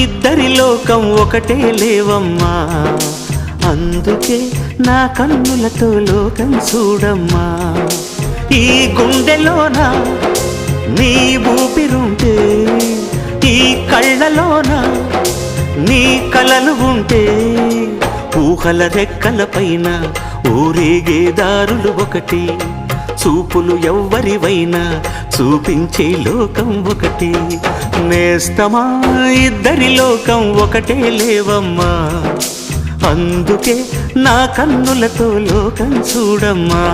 ఇద్దరి లోకం ఒకటే లేవమ్మా, అందుకే నా కన్నులతో లోకం చూడమ్మా. ఈ గుండెలోన నీ ఊపిరుంటే, ఈ కళ్ళలోన నీ కలలు ఉంటే, ఊహల రెక్కల పైన ఊరేగే దారులు ఒకటి, చూపులు ఎవ్వరివైనా చూపించే లోకం ఒకటి. నేస్తమా ఇద్దరి లోకం ఒకటే లేవమ్మా, అందుకే నా కన్నులతో లోకం చూడమ్మా.